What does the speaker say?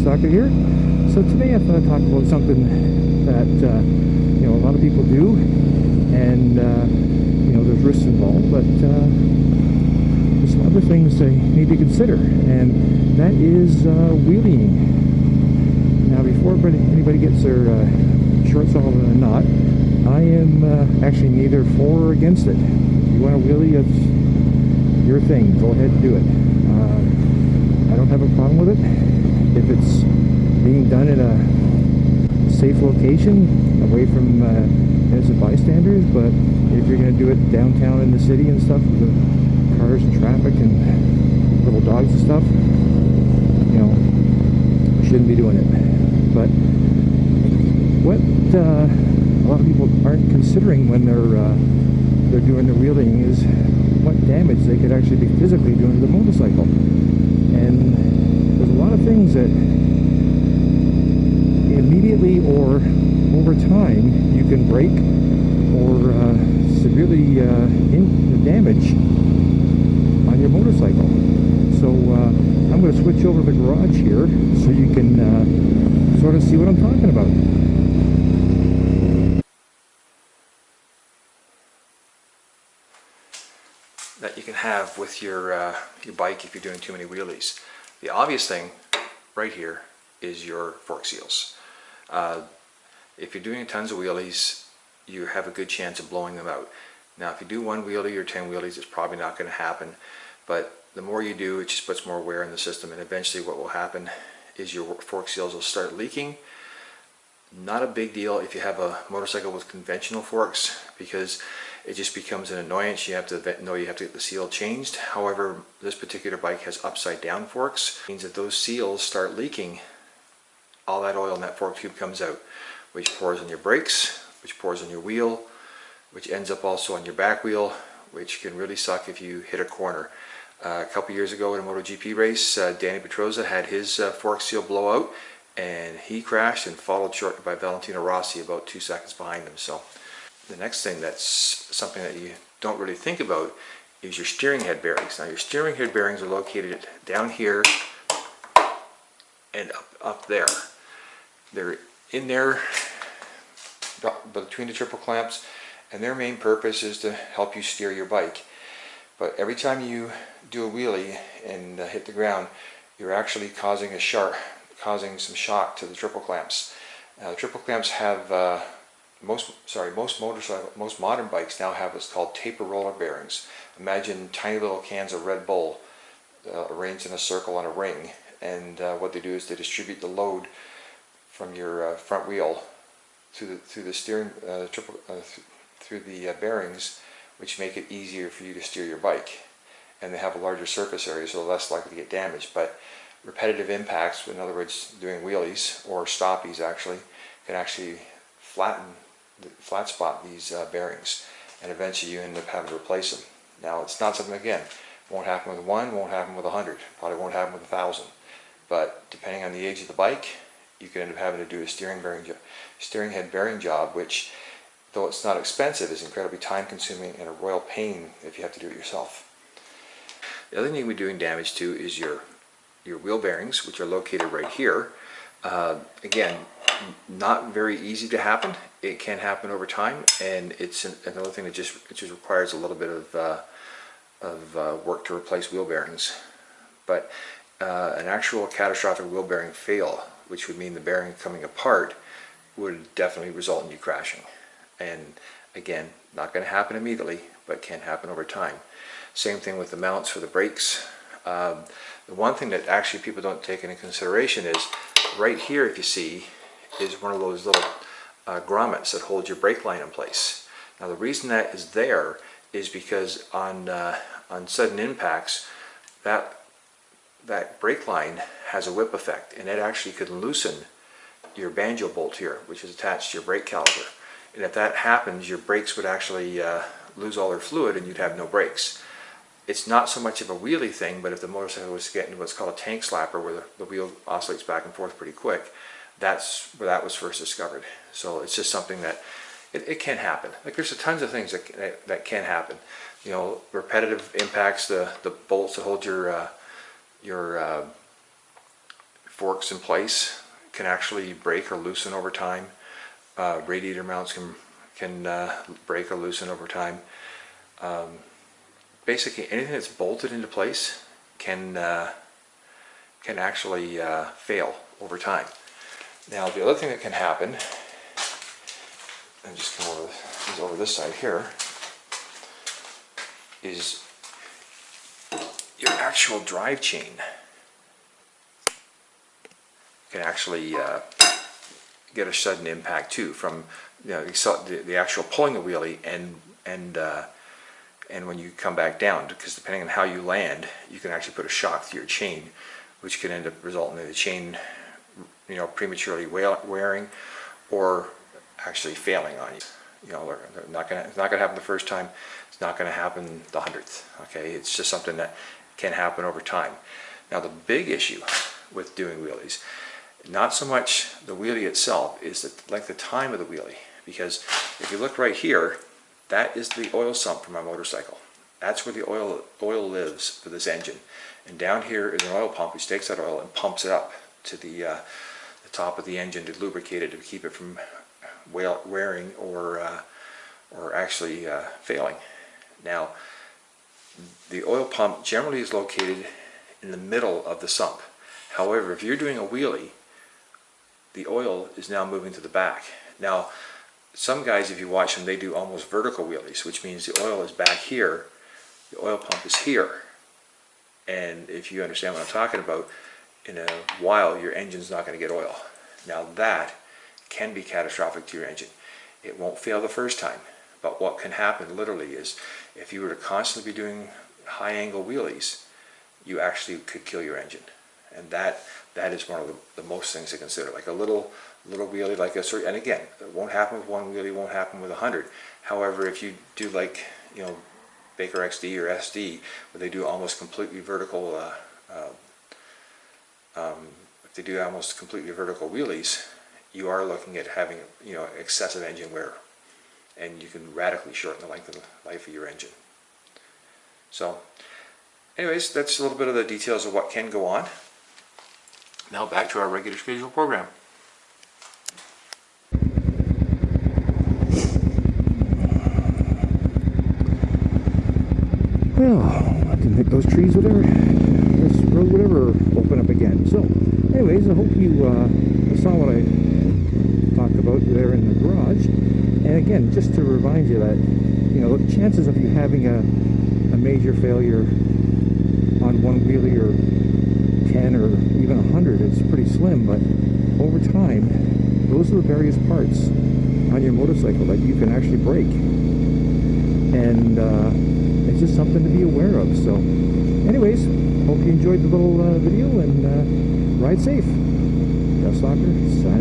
Soccer here. So today I thought I'd talk about something that you know, a lot of people do, and you know, there's risks involved, but there's some other things they need to consider, and that is wheeling. Now, before anybody gets their shorts off in a knot, I am actually neither for or against it. If you want to wheelie, it's your thing. Go ahead and do it. I don't have a problem with it if it's being done in a safe location, away from innocent bystanders. But if you're going to do it downtown in the city and stuff, with the cars and traffic and little dogs and stuff, you know, you shouldn't be doing it. But what a lot of people aren't considering when they're doing the wheeling is what damage they could actually be physically doing to the motorcycle. And there's a lot of things that immediately or over time you can break or severely damage on your motorcycle. So I'm going to switch over to the garage here so you can sort of see what I'm talking about. That you can have with your bike if you're doing too many wheelies. The obvious thing right here is your fork seals. If you're doing tons of wheelies, you have a good chance of blowing them out. Now, if you do one wheelie or 10 wheelies, it's probably not going to happen, but the more you do, it just puts more wear in the system, and eventually what will happen is your fork seals will start leaking. Not a big deal if you have a motorcycle with conventional forks, because it just becomes an annoyance. You have to know you have to get the seal changed. However, this particular bike has upside down forks. It means that those seals start leaking, all that oil in that fork tube comes out, which pours on your brakes, which pours on your wheel, which ends up also on your back wheel, which can really suck if you hit a corner. A couple years ago in a MotoGP race, Danny Petroza had his fork seal blow out, and he crashed and followed shortly by Valentino Rossi about 2 seconds behind him. So the next thing that's something that you don't really think about is your steering head bearings. Now, your steering head bearings are located down here and up there. They're in there between the triple clamps, and their main purpose is to help you steer your bike. But every time you do a wheelie and hit the ground, you're actually causing some shock to the triple clamps. The triple clamps have most modern bikes now have what's called taper roller bearings. Imagine tiny little cans of Red Bull arranged in a circle on a ring, and what they do is they distribute the load from your front wheel through the steering through the bearings, which make it easier for you to steer your bike. And they have a larger surface area, so less likely to get damaged. But repetitive impacts, in other words, doing wheelies or stoppies, actually can actually flat spot these bearings, and eventually you end up having to replace them. Now, it's not something, again, won't happen with 1, won't happen with 100, probably won't happen with 1,000. But depending on the age of the bike, you could end up having to do a steering head bearing job, which, though it's not expensive, is incredibly time consuming and a royal pain if you have to do it yourself. The other thing we're doing damage to is your wheel bearings, which are located right here. Again, not very easy to happen. It can happen over time, and it's another thing that just requires a little bit of work to replace wheel bearings. But an actual catastrophic wheel bearing fail, which would mean the bearing coming apart, would definitely result in you crashing. And again, not going to happen immediately, but can happen over time. Same thing with the mounts for the brakes. The one thing that actually people don't take into consideration is right here, if you see, is one of those little grommets that hold your brake line in place. Now, the reason that is there is because on sudden impacts, that brake line has a whip effect, and it actually could loosen your banjo bolt here, which is attached to your brake caliper. And if that happens, your brakes would actually lose all their fluid, and you'd have no brakes. It's not so much of a wheelie thing, but if the motorcycle was getting into what's called a tank slapper, where the wheel oscillates back and forth pretty quick, that's where that was first discovered. So it's just something that it can happen. Like, there's tons of things that can happen. You know, repetitive impacts, the bolts that hold your forks in place can actually break or loosen over time. Radiator mounts can break or loosen over time. Basically, anything that's bolted into place can actually fail over time. Now, the other thing that can happen, and just come over this side here, is your actual drive chain can actually get a sudden impact too from the actual pulling the wheelie and when you come back down, because depending on how you land, you can actually put a shock to your chain, which can end up resulting in the chain prematurely wearing or actually failing on you. It's not gonna happen the first time. It's not gonna happen the 100th. Okay, it's just something that can happen over time. Now, the big issue with doing wheelies, not so much the wheelie itself, is the length of time of the wheelie. Because if you look right here, that is the oil sump for my motorcycle. That's where the oil lives for this engine. And down here is an oil pump which takes that oil and pumps it up to the top of the engine to lubricate it, to keep it from wearing or actually failing. Now, the oil pump generally is located in the middle of the sump. However, if you're doing a wheelie, the oil is now moving to the back. Now, some guys, if you watch them, they do almost vertical wheelies, which means the oil is back here, the oil pump is here. And if you understand what I'm talking about, in a while your engine's not going to get oil. Now, that can be catastrophic to your engine. It won't fail the first time, but what can happen literally is if you were to constantly be doing high angle wheelies, you actually could kill your engine. And that is one of the most things to consider. Like a little wheelie like this, and again, it won't happen with one wheelie, won't happen with 100. However, if you do like Baker XD or SD, where they do almost completely vertical, if they do almost completely vertical wheelies, you are looking at having excessive engine wear, and you can radically shorten the length of the life of your engine. So, anyways, that's a little bit of the details of what can go on. Now back to our regular schedule program. Well, I didn't think those trees would ever, this road would ever open up again. So, anyways, I hope you saw what I talked about there in the garage. And again, just to remind you that, the chances of you having a major failure on one wheelie or 10 or even 100, it's pretty slim, but over time, those are the various parts on your motorcycle that you can actually break. And it's just something to be aware of. So anyways, hope you enjoyed the little video, and ride safe. Gus Locker, signing